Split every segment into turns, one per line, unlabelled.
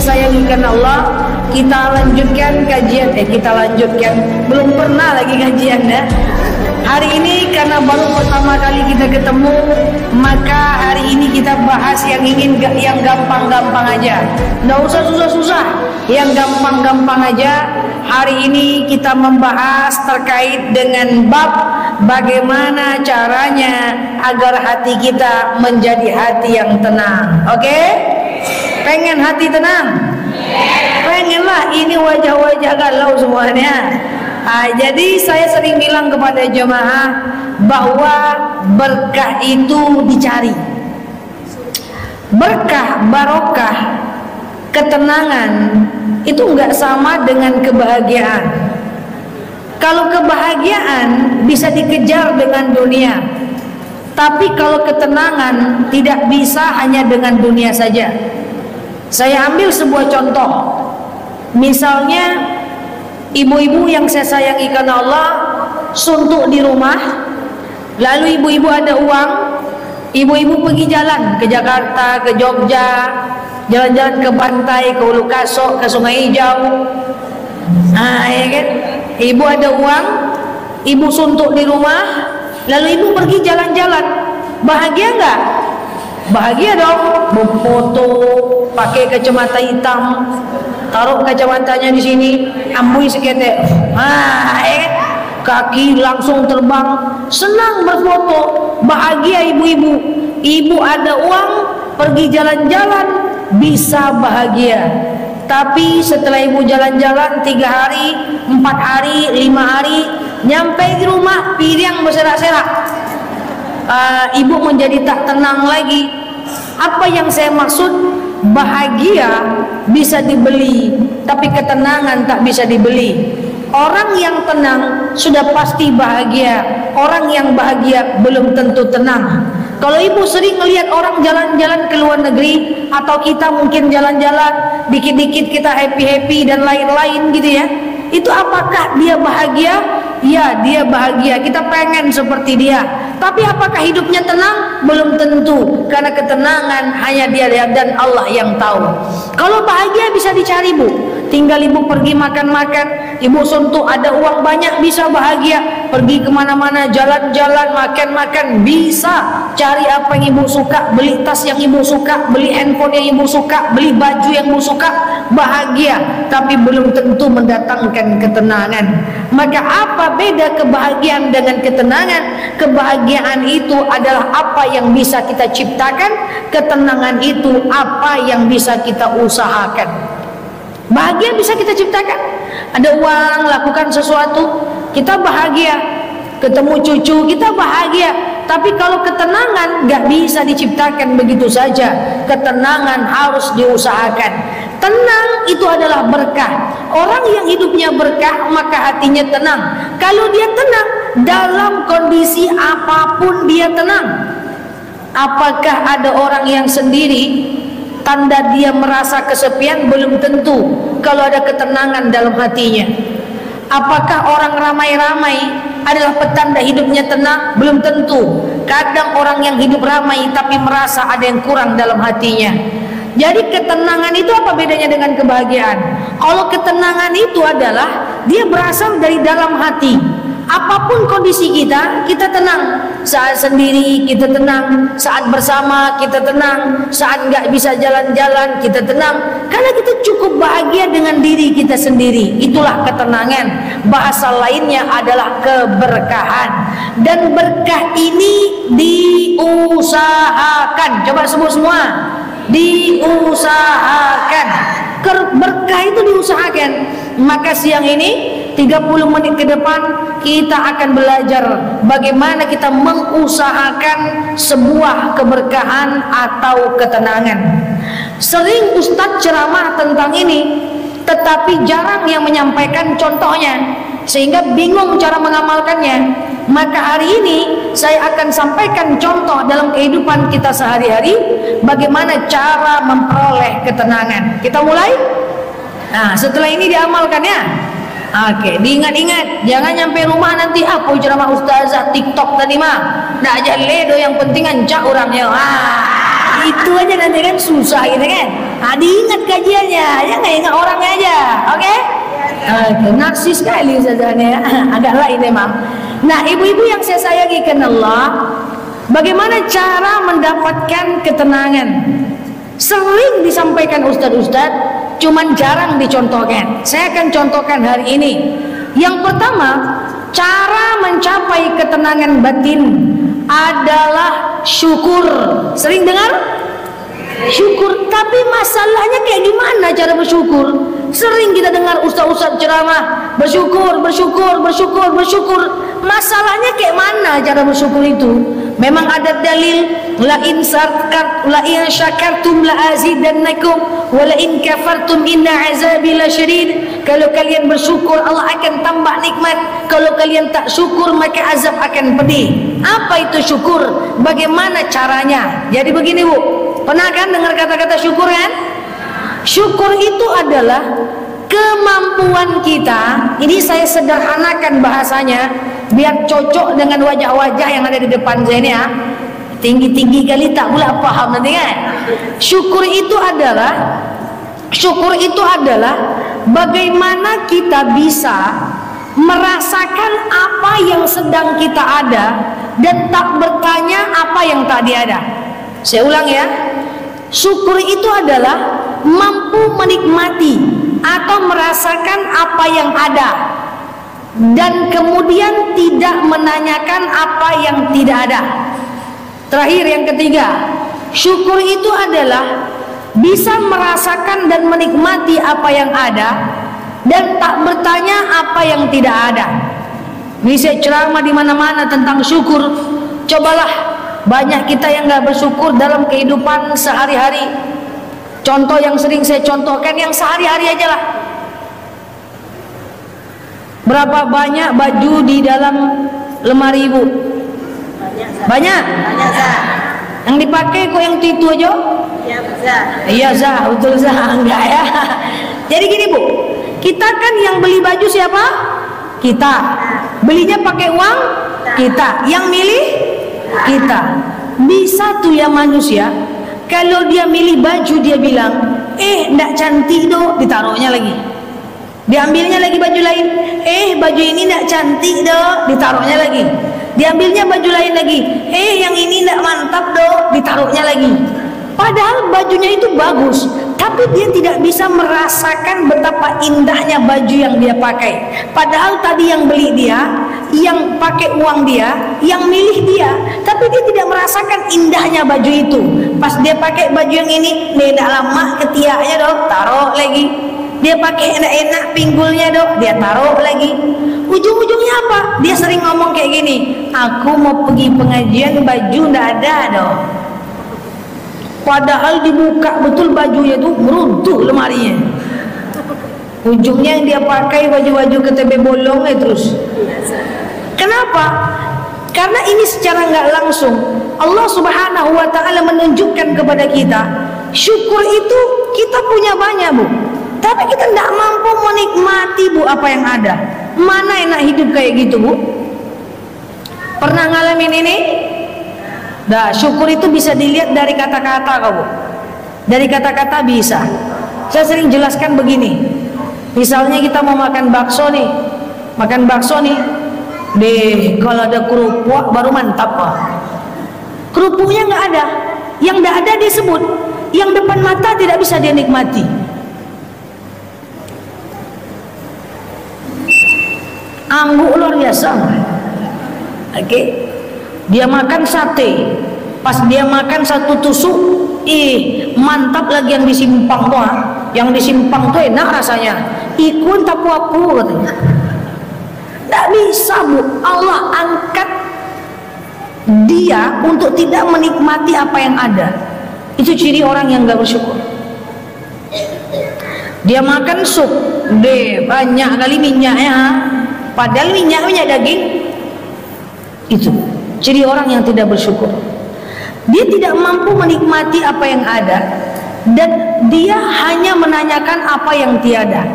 sayangi karena Allah, kita lanjutkan kajian. Belum pernah lagi kajian ya. Hari ini karena baru pertama kali kita ketemu, maka hari ini kita bahas yang gampang-gampang aja. Nggak usah susah-susah, yang gampang-gampang aja. Hari ini kita membahas terkait dengan bab bagaimana caranya agar hati kita menjadi hati yang tenang. Oke? Pengen hati tenang? Pengenlah, ini wajah-wajah galau semuanya. Jadi saya sering bilang kepada jemaah bahwa berkah itu dicari. Berkah, barokah, ketenangan itu enggak sama dengan kebahagiaan. Kalau kebahagiaan bisa dikejar dengan dunia, tapi kalau ketenangan tidak bisa hanya dengan dunia saja. Saya ambil sebuah contoh. Misalnya ibu-ibu yang saya sayangi karena Allah suntuk di rumah, lalu ibu-ibu ada uang, ibu-ibu pergi jalan ke Jakarta, ke Jogja, jalan-jalan ke pantai, ke Ulu Kasok, ke Sungai Hijau. Ya kan? Ibu ada uang, ibu suntuk di rumah, lalu ibu pergi jalan-jalan. Bahagia enggak? Bahagia dong. Berfoto, pakai kacamata hitam, taruh kacamatanya di sini, ambui seketek, ya kan? Kaki langsung terbang, senang berfoto, bahagia ibu-ibu. Ibu ada uang, pergi jalan-jalan, bisa bahagia. Tapi setelah ibu jalan-jalan 3 hari, 4 hari, 5 hari, nyampe di rumah piring berserak-serak. Ibu menjadi tak tenang lagi. Apa yang saya maksud? Bahagia bisa dibeli, tapi ketenangan tak bisa dibeli. Orang yang tenang sudah pasti bahagia. Orang yang bahagia belum tentu tenang. Kalau ibu sering melihat orang jalan-jalan ke luar negeri, atau kita mungkin jalan-jalan, dikit-dikit kita happy-happy dan lain-lain gitu ya, itu apakah dia bahagia? Ya, dia bahagia. Kita pengen seperti dia. Tapi apakah hidupnya tenang? Belum tentu. Karena ketenangan hanya dia dan Allah yang tahu. Kalau bahagia bisa dicari, Bu. Tinggal ibu pergi makan-makan, ibu suntuk ada uang banyak, bisa bahagia. Pergi kemana-mana, jalan-jalan, makan-makan, bisa cari apa yang ibu suka, beli tas yang ibu suka, beli handphone yang ibu suka, beli baju yang ibu suka, bahagia. Tapi belum tentu mendatangkan ketenangan. Maka apa beda kebahagiaan dengan ketenangan? Kebahagiaan itu adalah apa yang bisa kita ciptakan, ketenangan itu apa yang bisa kita usahakan. Bahagia bisa kita ciptakan. Ada uang, lakukan sesuatu, kita bahagia. Ketemu cucu, kita bahagia. Tapi kalau ketenangan gak bisa diciptakan begitu saja. Ketenangan harus diusahakan. Tenang itu adalah berkah. Orang yang hidupnya berkah, maka hatinya tenang. Kalau dia tenang, dalam kondisi apapun dia tenang. Apakah ada orang yang sendiri? Tanda dia merasa kesepian? Belum tentu. Kalau ada ketenangan dalam hatinya. Apakah orang ramai-ramai adalah petanda hidupnya tenang? Belum tentu. Kadang orang yang hidup ramai tapi merasa ada yang kurang dalam hatinya. Jadi ketenangan itu apa bedanya dengan kebahagiaan? Kalau ketenangan itu adalah dia berasal dari dalam hati. Apapun kondisi kita, kita tenang. Saat sendiri kita tenang, saat bersama kita tenang, saat nggak bisa jalan-jalan kita tenang. Karena kita cukup bahagia dengan diri kita sendiri. Itulah ketenangan. Bahasa lainnya adalah keberkahan. Dan berkah ini diusahakan. Coba sebut semua. Diusahakan. Berkah itu diusahakan. Maka siang ini 30 menit ke depan kita akan belajar bagaimana kita mengusahakan sebuah keberkahan atau ketenangan. Sering Ustadz ceramah tentang ini, tetapi jarang yang menyampaikan contohnya, sehingga bingung cara mengamalkannya. Maka hari ini saya akan sampaikan contoh dalam kehidupan kita sehari-hari, bagaimana cara memperoleh ketenangan. Kita mulai? Nah, setelah ini diamalkan ya. Oke, diingat-ingat, jangan nyampe rumah nanti apa ceramah ustazah TikTok tadi mah. Ndak aja ledo, yang penting ancak orangnya. Itu aja nanti kan susah gitu kan. Diingat kajiannya, ya nggak ingat orangnya aja, oke? Narsis sekali ustazahnya, agak lain memang. Nah, ibu-ibu yang saya sayangi karena Allah, bagaimana cara mendapatkan ketenangan? Sering disampaikan ustadz-ustadz, cuman jarang dicontohkan. Saya akan contohkan hari ini. Yang pertama, cara mencapai ketenangan batin adalah syukur. Sering dengar? Syukur, tapi masalahnya kayak gimana cara bersyukur? Sering kita dengar ustaz-ustaz ceramah, bersyukur, bersyukur, bersyukur, bersyukur. Masalahnya kayak mana cara bersyukur itu? Memang ada dalil, la in syakartum la azidannakum wa la in kafartum inna azabi lasyadid. Kalau kalian bersyukur Allah akan tambah nikmat, kalau kalian tak syukur maka azab akan pedih. Apa itu syukur? Bagaimana caranya? Jadi begini Bu, pernah kan dengar kata-kata syukur kan? Syukur itu adalah kemampuan kita. Ini saya sederhanakan bahasanya biar cocok dengan wajah-wajah yang ada di depan saya ini ya. Tinggi-tinggi kali tak pula paham nanti kan. Syukur itu adalah bagaimana kita bisa merasakan apa yang sedang kita ada dan tak bertanya apa yang tadi ada. Saya ulang ya. Syukur itu adalah mampu menikmati atau merasakan apa yang ada dan kemudian tidak menanyakan apa yang tidak ada. Terakhir yang ketiga, syukur itu adalah bisa merasakan dan menikmati apa yang ada dan tak bertanya apa yang tidak ada. Bisa ceramah di mana-mana tentang syukur. Cobalah, banyak kita yang nggak bersyukur dalam kehidupan sehari-hari. Contoh yang sering saya contohkan yang sehari-hari aja lah. Berapa banyak baju di dalam lemari ibu? Banyak. Yang dipakai kok yang itu aja? Iya Zah, betul Zah, enggak ya. Jadi gini Bu, kita kan yang beli baju siapa? Kita. Belinya pakai uang kita. Yang milih kita. Bisa tuh ya manusia, kalau dia milih baju dia bilang, ndak cantik dong, ditaruhnya lagi. Diambilnya lagi baju lain, baju ini ndak cantik dong, ditaruhnya lagi. Diambilnya baju lain lagi, yang ini ndak mantap dong, ditaruhnya lagi. Padahal bajunya itu bagus, tapi dia tidak bisa merasakan betapa indahnya baju yang dia pakai. Padahal tadi yang beli dia, yang pakai uang dia, yang milih dia, tapi dia tidak merasakan indahnya baju itu. Pas dia pakai baju yang ini, beda lama ketiaknya dong, taruh lagi. Dia pakai enak-enak pinggulnya dong, dia taruh lagi. Ujung-ujungnya apa? Dia sering ngomong kayak gini, aku mau pergi pengajian baju ndak ada dong. Padahal dibuka betul bajunya tuh meruntuh lemarinya. Ujungnya yang dia pakai baju-baju KTB bolong terus. Kenapa? Karena ini secara nggak langsung Allah Subhanahu wa Ta'ala menunjukkan kepada kita, syukur itu kita punya banyak Bu, tapi kita tidak mampu menikmati Bu apa yang ada. Mana enak hidup kayak gitu Bu? Pernah ngalamin ini? Nah, syukur itu bisa dilihat dari kata-kata kau Bu. Dari kata-kata bisa. Saya sering jelaskan begini. Misalnya kita mau makan bakso nih. Makan bakso nih. Deh, kalau ada kerupuk baru mantap Pak. Kerupuknya nggak ada. Yang nggak ada disebut. Yang depan mata tidak bisa dia nikmati. Angguk luar biasa. Oke. Dia makan sate, pas dia makan satu tusuk, mantap lagi yang disimpang tuh, yang disimpang tuh enak rasanya. Ikun tapu-apu katanya. Tidak bisa Bu, Allah angkat dia untuk tidak menikmati apa yang ada. Itu ciri orang yang gak bersyukur. Dia makan sup, banyak kali minyaknya, padahal minyak daging. Itu ciri orang yang tidak bersyukur. Dia tidak mampu menikmati apa yang ada dan dia hanya menanyakan apa yang tiada.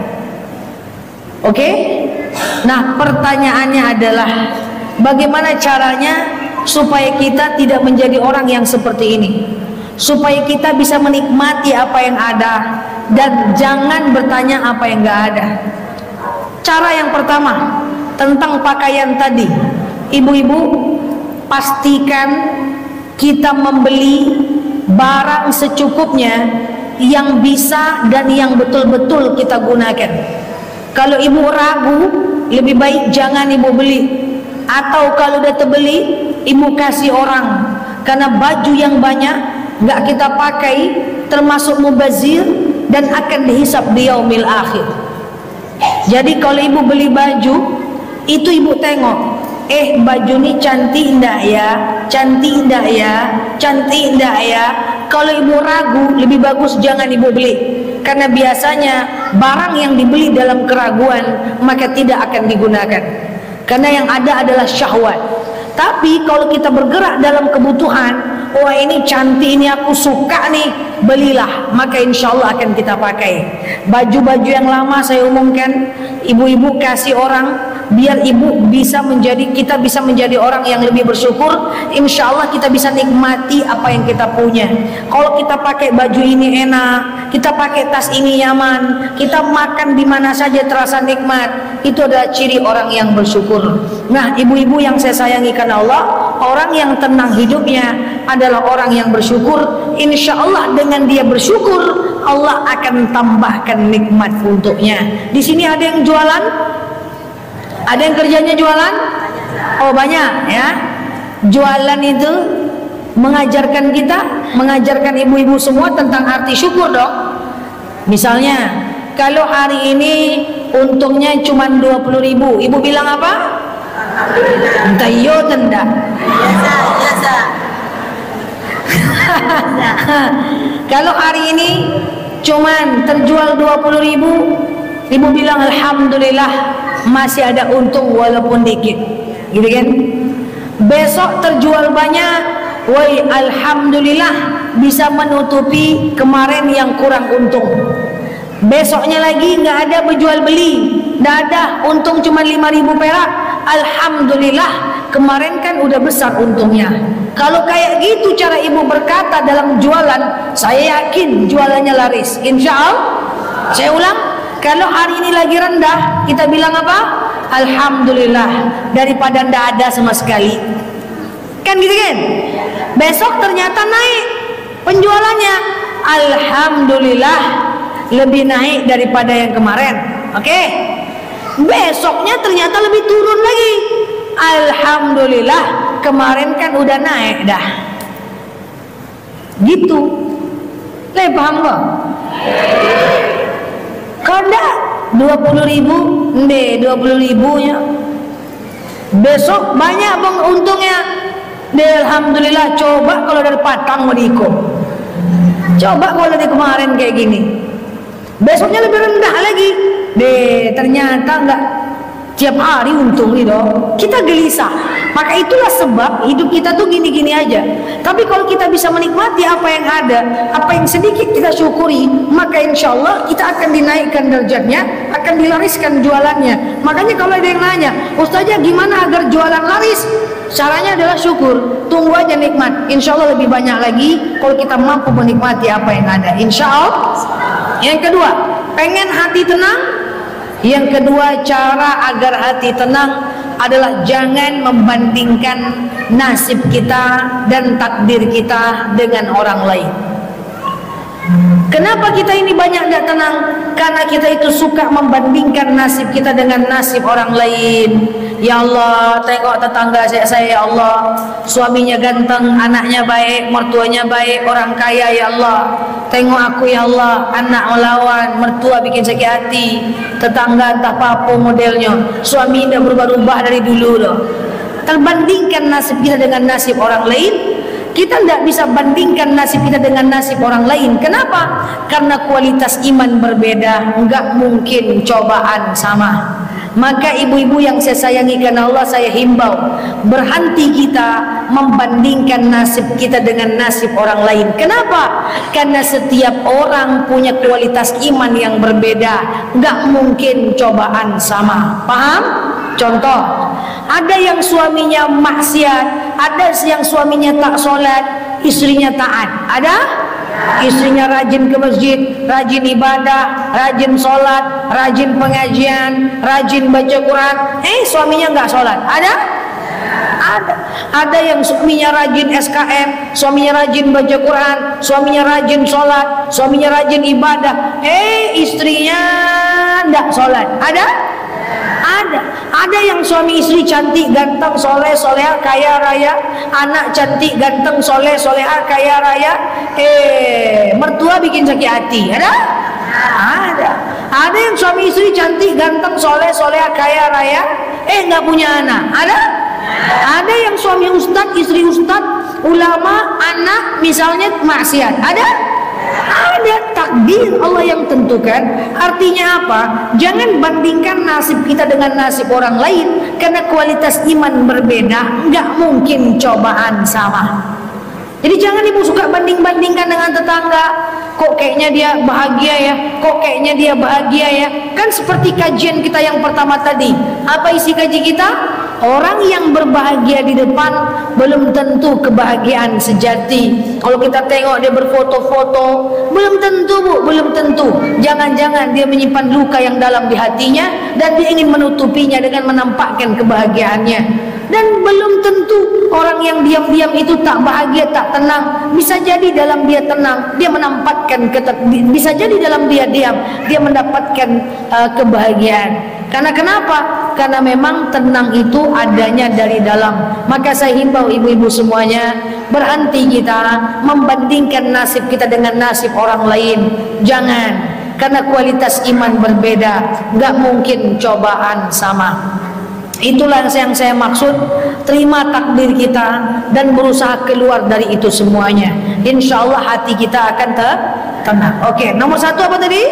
Oke? Nah, pertanyaannya adalah bagaimana caranya supaya kita tidak menjadi orang yang seperti ini? supaya kita bisa menikmati apa yang ada dan jangan bertanya apa yang nggak ada. Cara yang pertama tentang pakaian tadi, ibu-ibu pastikan kita membeli barang secukupnya yang bisa dan yang betul-betul kita gunakan. Kalau ibu ragu, lebih baik jangan ibu beli, atau kalau udah terbeli ibu kasih orang, karena baju yang banyak nggak kita pakai termasuk mubazir dan akan dihisap di yaumil akhir. Jadi kalau ibu beli baju itu ibu tengok, baju ini cantik enggak ya, cantik enggak ya, cantik enggak ya. Kalau ibu ragu, lebih bagus jangan ibu beli, karena biasanya barang yang dibeli dalam keraguan maka tidak akan digunakan, karena yang ada adalah syahwat. Tapi kalau kita bergerak dalam kebutuhan, wah ini cantik, ini aku suka nih, belilah, maka insya Allah akan kita pakai. Baju-baju yang lama saya umumkan, ibu-ibu kasih orang, biar ibu bisa menjadi, kita bisa menjadi orang yang lebih bersyukur. Insya Allah kita bisa nikmati apa yang kita punya. Kalau kita pakai baju ini enak, kita pakai tas ini nyaman, kita makan di mana saja terasa nikmat, itu adalah ciri orang yang bersyukur. Nah, ibu-ibu yang saya sayangi karena Allah, orang yang tenang hidupnya adalah orang yang bersyukur. Insya Allah dengan dia bersyukur, Allah akan tambahkan nikmat untuknya. Di sini ada yang jualan, ada yang kerjanya jualan. Oh banyak ya. Jualan itu mengajarkan kita, mengajarkan ibu-ibu semua tentang arti syukur dong. Misalnya kalau hari ini untungnya cuma 20.000, ibu bilang apa? Entah iyo tenda. Biasa. Kalau hari ini cuman terjual 20.000, ibu bilang alhamdulillah, masih ada untung walaupun dikit, gitu kan? Besok terjual banyak, woi alhamdulillah, bisa menutupi kemarin yang kurang untung. Besoknya lagi nggak ada berjual beli, nggak ada, untung cuma 5.000 perak, alhamdulillah, kemarin kan udah besar untungnya. Kalau kayak gitu cara ibu berkata dalam jualan, saya yakin jualannya laris, insya Allah. Saya ulang, kalau hari ini lagi rendah, kita bilang apa? Alhamdulillah, daripada ndak ada sama sekali. Kan gitu kan? Besok ternyata naik penjualannya, alhamdulillah, lebih naik daripada yang kemarin. Oke? Besoknya ternyata lebih turun lagi, alhamdulillah, kemarin kan udah naik dah. Gitu. Paham kok? Kalau enggak 20.000, 20.000 nya besok banyak bang untungnya. Alhamdulillah, coba kalau dari Patang mau diikut, coba kalau dari kemarin kayak gini, besoknya lebih rendah lagi. Ternyata enggak tiap hari untung nih dong. Kita gelisah. Maka itulah sebab hidup kita tuh gini-gini aja. Tapi kalau kita bisa menikmati apa yang ada, apa yang sedikit kita syukuri, maka insya Allah kita akan dinaikkan derajatnya, akan dilariskan jualannya. Makanya kalau ada yang nanya, Ustazah gimana agar jualan laris? Caranya adalah syukur. Tunggu aja nikmat. Insya Allah lebih banyak lagi kalau kita mampu menikmati apa yang ada. Insya Allah. Yang kedua, pengen hati tenang. Yang kedua, cara agar hati tenang adalah jangan membandingkan nasib kita dan takdir kita dengan orang lain. Kenapa kita ini banyak tidak tenang? Karena kita itu suka membandingkan nasib kita dengan nasib orang lain. Ya Allah, tengok tetangga saya ya Allah, suaminya ganteng, anaknya baik, mertuanya baik, orang kaya ya Allah. Tengok aku ya Allah, anak melawan, mertua bikin sakit hati, tetangga entah apa modelnya, suami tidak berubah-ubah dari dulu loh. Terbandingkan nasib kita dengan nasib orang lain. Kita tidak bisa bandingkan nasib kita dengan nasib orang lain. Kenapa? Karena kualitas iman berbeda, enggak mungkin cobaan sama. Maka ibu-ibu yang saya sayangi karena Allah, saya himbau, berhenti kita membandingkan nasib kita dengan nasib orang lain. Kenapa? Karena setiap orang punya kualitas iman yang berbeda, enggak mungkin cobaan sama. Paham? Contoh, ada yang suaminya maksiat, ada yang suaminya tak sholat, istrinya taat? Ada? Istrinya rajin ke masjid, rajin ibadah, rajin sholat, rajin pengajian, rajin baca Quran. Suaminya nggak sholat? Ada? Ada. Ada yang suaminya rajin SKM, suaminya rajin baca Quran, suaminya rajin sholat, suaminya rajin ibadah. Istrinya nggak sholat? Ada? Ada. Ada yang suami istri cantik, ganteng, soleh, soleha, kaya raya, anak cantik, ganteng, soleh, soleha, kaya raya, mertua bikin sakit hati. Ada? Ada. Ada yang suami istri cantik, ganteng, soleh, soleha, kaya raya, nggak punya anak. Ada? Ada yang suami ustadz, istri ustadz, ulama, anak misalnya maksiat. Ada? Ada. Takdir Allah yang tentukan. Artinya apa? Jangan bandingkan nasib kita dengan nasib orang lain, karena kualitas iman berbeda, nggak mungkin cobaan sama. Jadi jangan ibu suka banding-bandingkan dengan tetangga. Kok kayaknya dia bahagia ya, kok kayaknya dia bahagia ya. Kan seperti kajian kita yang pertama tadi. Apa isi kaji kita? Orang yang berbahagia di depan belum tentu kebahagiaan sejati. Kalau kita tengok dia berfoto-foto, belum tentu bu, belum tentu. Jangan-jangan dia menyimpan luka yang dalam di hatinya dan dia ingin menutupinya dengan menampakkan kebahagiaannya. Dan belum tentu orang yang diam-diam itu tak bahagia, tak tenang. Bisa jadi dalam dia tenang, dia menampakkan bisa jadi dalam dia diam, dia mendapatkan kebahagiaan. Karena kenapa? Karena memang tenang itu adanya dari dalam. Maka saya himbau ibu-ibu semuanya, berhenti kita membandingkan nasib kita dengan nasib orang lain. Jangan, karena kualitas iman berbeda, nggak mungkin cobaan sama. Itulah yang saya maksud. Terima takdir kita dan berusaha keluar dari itu semuanya. Insya Allah hati kita akan tenang. Oke, nomor satu apa tadi?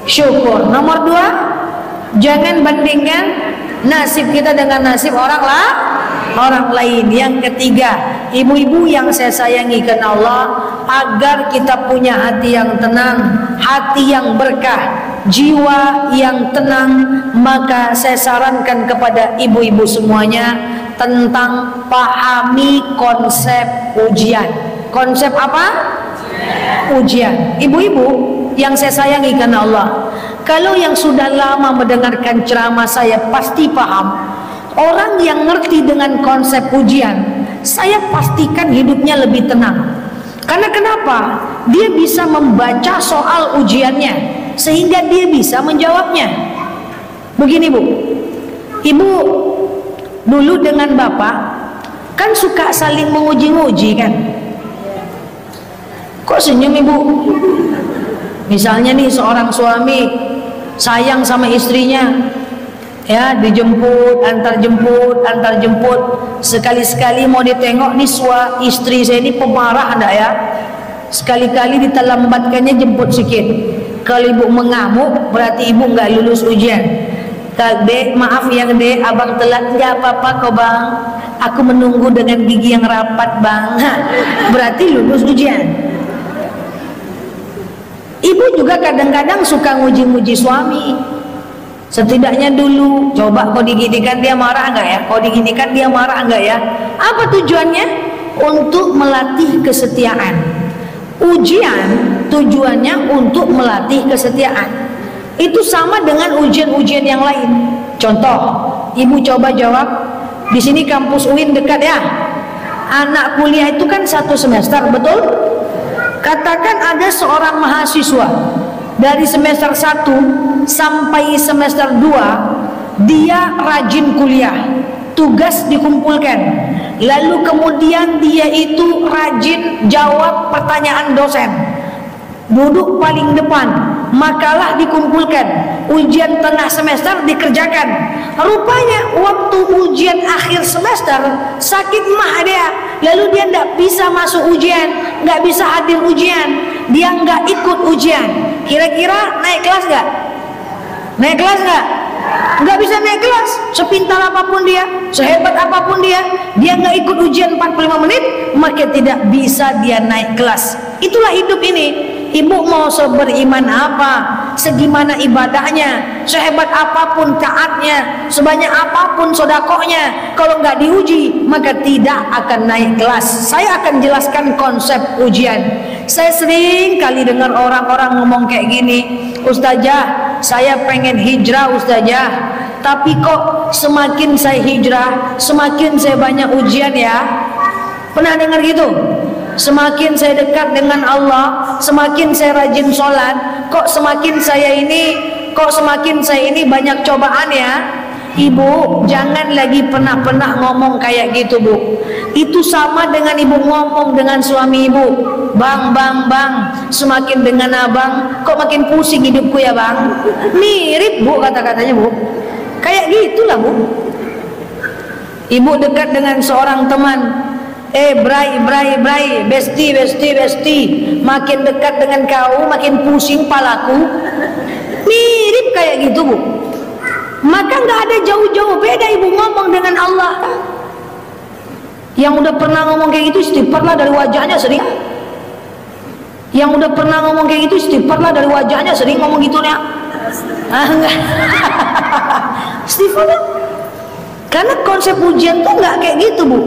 Syukur. Nomor dua, jangan bandingkan nasib kita dengan nasib orang lain. Yang ketiga, ibu-ibu yang saya sayangi karena Allah, agar kita punya hati yang tenang, hati yang berkah, jiwa yang tenang, maka saya sarankan kepada ibu-ibu semuanya tentang pahami konsep ujian. Konsep apa? Ujian. Ibu-ibu yang saya sayangi karena Allah, kalau yang sudah lama mendengarkan ceramah saya pasti paham. Orang yang ngerti dengan konsep ujian, saya pastikan hidupnya lebih tenang. Karena kenapa? Dia bisa membaca soal ujiannya sehingga dia bisa menjawabnya. Begini bu, ibu dulu dengan bapak kan suka saling menguji-nguji kan? Kok senyum ibu? Misalnya nih seorang suami sayang sama istrinya, ya, dijemput, antar jemput, sekali-sekali mau ditengok nih istri saya ini pemarah enggak ya? Sekali-kali diterlambatkannya jemput sikit. Kalau ibu mengamuk berarti ibu nggak lulus ujian. Dek, maaf yang dek, abang telat. Nggak apa-apa kok bang, aku menunggu dengan gigi yang rapat bang. Berarti lulus ujian. Ibu juga kadang-kadang suka nguji-nguji suami. Setidaknya dulu coba kau diginikan dia marah enggak ya, kau diginikan dia marah enggak ya. Apa tujuannya? Untuk melatih kesetiaan. Ujian tujuannya untuk melatih kesetiaan. Itu sama dengan ujian-ujian yang lain. Contoh, ibu coba jawab, di sini kampus UIN dekat ya. Anak kuliah itu kan 1 semester, betul? Katakan ada seorang mahasiswa dari semester 1 sampai semester 2 dia rajin kuliah, tugas dikumpulkan, lalu kemudian dia itu rajin jawab pertanyaan dosen, duduk paling depan, makalah dikumpulkan, ujian tengah semester dikerjakan. Rupanya waktu ujian akhir semester sakit mah dia, lalu dia tidak bisa masuk ujian, nggak bisa hadir ujian, dia nggak ikut ujian. Kira-kira naik kelas nggak? Naik kelas nggak? Nggak bisa naik kelas. Sepintar apapun dia, sehebat apapun dia nggak ikut ujian 45 menit, maka tidak bisa dia naik kelas. Itulah hidup ini. Ibu mau beriman apa? segimana ibadahnya, sehebat apapun taatnya, sebanyak apapun sodakohnya, kalau nggak diuji maka tidak akan naik kelas. Saya akan jelaskan konsep ujian. Saya sering kali dengar orang-orang ngomong kayak gini, Ustazah, saya pengen hijrah Ustazah, tapi kok semakin saya hijrah semakin saya banyak ujian ya. Pernah dengar gitu? Semakin saya dekat dengan Allah, semakin saya rajin sholat, kok semakin saya ini banyak cobaan ya. Ibu jangan lagi pernah ngomong kayak gitu Bu. Itu sama dengan ibu ngomong dengan suami ibu, bang, semakin dengan abang kok makin pusing hidupku ya bang. Mirip Bu kata-katanya Bu, kayak gitulah Bu. Ibu dekat dengan seorang teman, bray, besti, makin dekat dengan kau makin pusing palaku. Mirip kayak gitu Bu. Maka nggak ada jauh-jauh beda ibu ngomong dengan Allah. Yang udah pernah ngomong kayak gitu istighfarlah dari wajahnya sering. Yang udah pernah ngomong kayak gitu istighfarlah dari wajahnya sering ngomong gitu ya. Enggak. Istighfarlah. Karena konsep ujian tuh nggak kayak gitu Bu.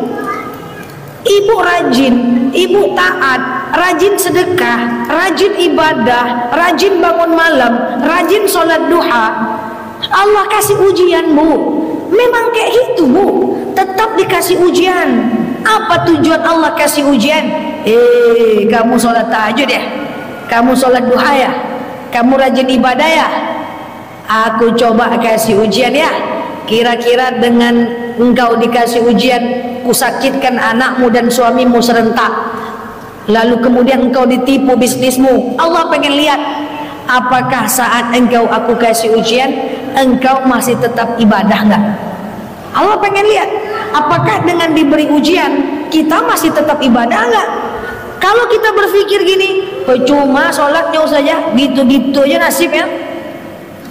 Ibu rajin, ibu taat, rajin sedekah, rajin ibadah, rajin bangun malam, rajin sholat duha, Allah kasih ujian Bu. Memang kayak gitu Bu, tetap dikasih ujian. Apa tujuan Allah kasih ujian? Kamu sholat tahajud ya, kamu sholat duha ya, kamu rajin ibadah ya, aku coba kasih ujian ya. Kira-kira dengan engkau dikasih ujian, kusakitkan anakmu dan suamimu serentak, lalu kemudian engkau ditipu bisnismu, Allah pengen lihat apakah saat engkau aku kasih ujian engkau masih tetap ibadah enggak. Allah pengen lihat apakah dengan diberi ujian kita masih tetap ibadah enggak. Kalau kita berpikir gini, percuma sholatnya saja gitu-gitu aja nasibnya,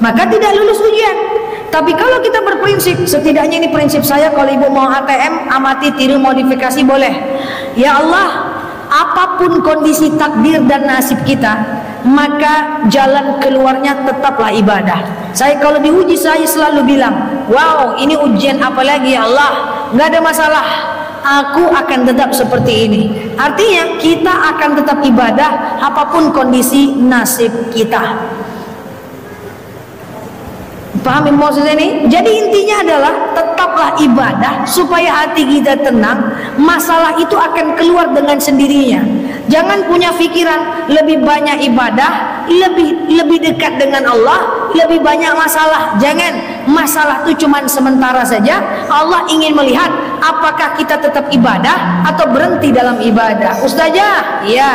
maka tidak lulus ujian. Tapi kalau kita berprinsip, setidaknya ini prinsip saya, kalau ibu mau ATM, amati, tiru, modifikasi boleh. Ya Allah, apapun kondisi takdir dan nasib kita, maka jalan keluarnya tetaplah ibadah. Saya kalau diuji, saya selalu bilang, wow, ini ujian apa lagi ya Allah? Nggak ada masalah, aku akan tetap seperti ini. Artinya kita akan tetap ibadah apapun kondisi nasib kita. Pahami maksud ini? Jadi intinya adalah tetaplah ibadah supaya hati kita tenang. Masalah itu akan keluar dengan sendirinya. Jangan punya pikiran lebih banyak ibadah, lebih dekat dengan Allah, lebih banyak masalah. Jangan. Masalah itu cuma sementara saja. Allah ingin melihat apakah kita tetap ibadah atau berhenti dalam ibadah. Ustazah, ya,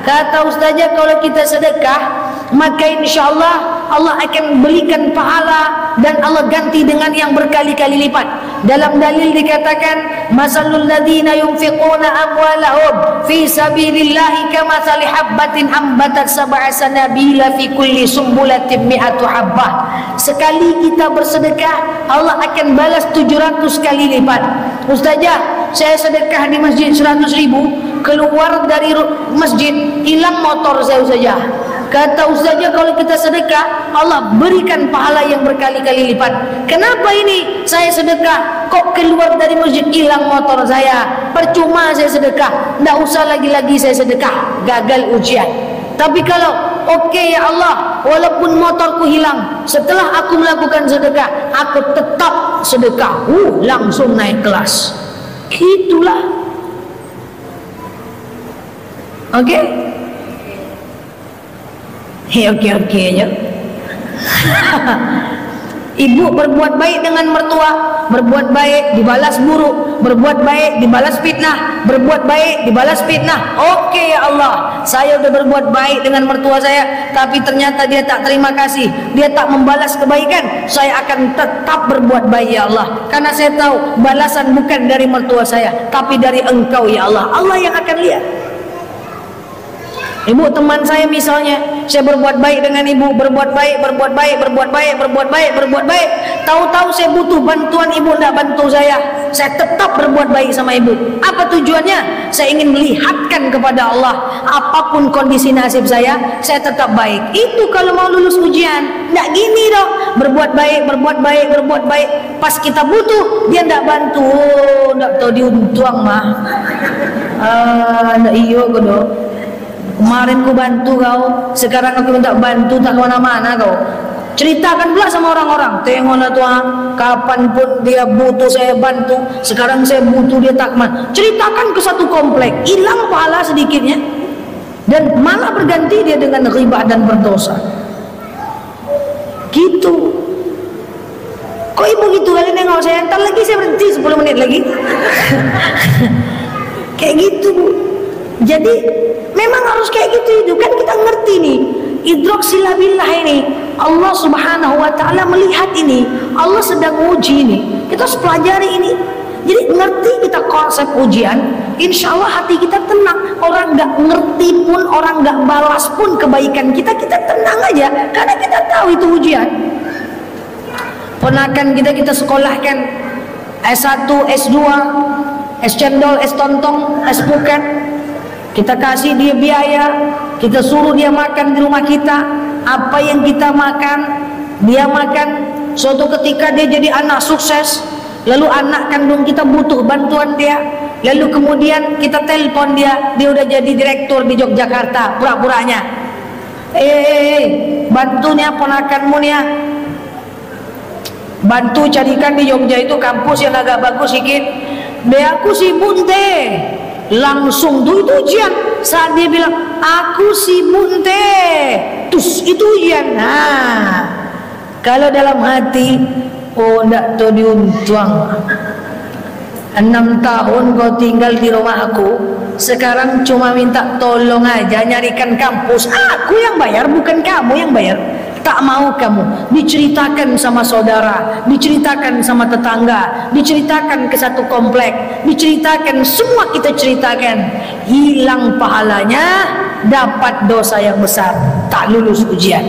kata Ustazah kalau kita sedekah, maka insya Allah Allah akan belikan pahala dan Allah ganti dengan yang berkali-kali lipat. Dalam dalil dikatakan, masalul ladzina yunfiquna amwalahum fi sabilillahi kamathali habbatin ambatat sab'a sanabila fi kulli sumbulatin mi'atu habbah. Sekali kita bersedekah, Allah akan balas 700 kali lipat. Ustazah, saya sedekah di masjid 100.000, keluar dari masjid hilang motor saya Ustazah. Kata Ustazah, kalau kita sedekah Allah berikan pahala yang berkali-kali lipat. Kenapa ini saya sedekah kok keluar dari masjid hilang motor saya? Percuma saya sedekah, tidak usah lagi-lagi saya sedekah, gagal ujian. Tapi kalau oke ya Allah, walaupun motorku hilang, setelah aku melakukan sedekah aku tetap sedekah, langsung naik kelas. Itulah. Oke? Oke aja. Ibu berbuat baik dengan mertua, berbuat baik dibalas buruk, berbuat baik dibalas fitnah, berbuat baik dibalas fitnah. Oke ya Allah, saya udah berbuat baik dengan mertua saya, tapi ternyata dia tak terima kasih, dia tak membalas kebaikan. Saya akan tetap berbuat baik ya Allah, karena saya tahu balasan bukan dari mertua saya, tapi dari Engkau ya Allah. Allah yang akan lihat. Ibu teman saya misalnya, saya berbuat baik dengan ibu, berbuat baik, tahu-tahu saya butuh bantuan, ibu tidak bantu saya tetap berbuat baik sama ibu. Apa tujuannya? Saya ingin melihatkan kepada Allah, apapun kondisi nasib saya tetap baik. Itu kalau mau lulus ujian. Tidak gini dong, berbuat baik, pas kita butuh dia tidak bantu. Tidak tahu diuntung mah. Tidak iyo kodo. Kemarin ku bantu kau, sekarang aku minta bantu tak kemana-mana kau. Ceritakan pula sama orang-orang, tengoklah tuan, kapanpun dia butuh saya bantu, sekarang saya butuh dia tak kemana. Ceritakan ke satu komplek, hilang pahala sedikitnya, dan malah berganti dia dengan ghibah dan berdosa. Gitu. Kok ibu gitu kali nengok saya? Entar lagi saya berhenti 10 menit lagi. Kayak gitu Bu. Jadi memang harus kayak gitu hidup. Kan kita ngerti nih, idrak silabillah ini, Allah subhanahu wa ta'ala melihat ini, Allah sedang uji ini, kita harus pelajari ini. Jadi ngerti kita konsep ujian, insya Allah hati kita tenang. Orang gak ngerti pun, orang gak balas pun kebaikan kita, kita tenang aja, karena kita tahu itu ujian. Ponakan kita sekolahkan S1, S2, S cendol, S tontong, S pukat, kita kasih dia biaya, kita suruh dia makan di rumah kita, apa yang kita makan dia makan. Suatu ketika dia jadi anak sukses, lalu anak kandung kita butuh bantuan dia, lalu kemudian kita telepon dia udah jadi direktur di Yogyakarta pura-puranya. Bantu nih ponakanmu nih ya, bantu carikan di Jogja itu kampus yang agak bagus sedikit. Dia aku sibuk deh. Langsung tuh itu ujian. Saat dia bilang aku sibuk deh, terus itu ujian. Nah, kalau dalam hati, oh ndak tahu diuntung. 6 tahun kau tinggal di rumah aku, sekarang cuma minta tolong aja nyarikan kampus. Aku yang bayar, bukan kamu yang bayar. Tak mau kamu diceritakan sama saudara, diceritakan sama tetangga, diceritakan ke satu komplek, diceritakan, semua kita ceritakan. Hilang pahalanya, dapat dosa yang besar, tak lulus ujian.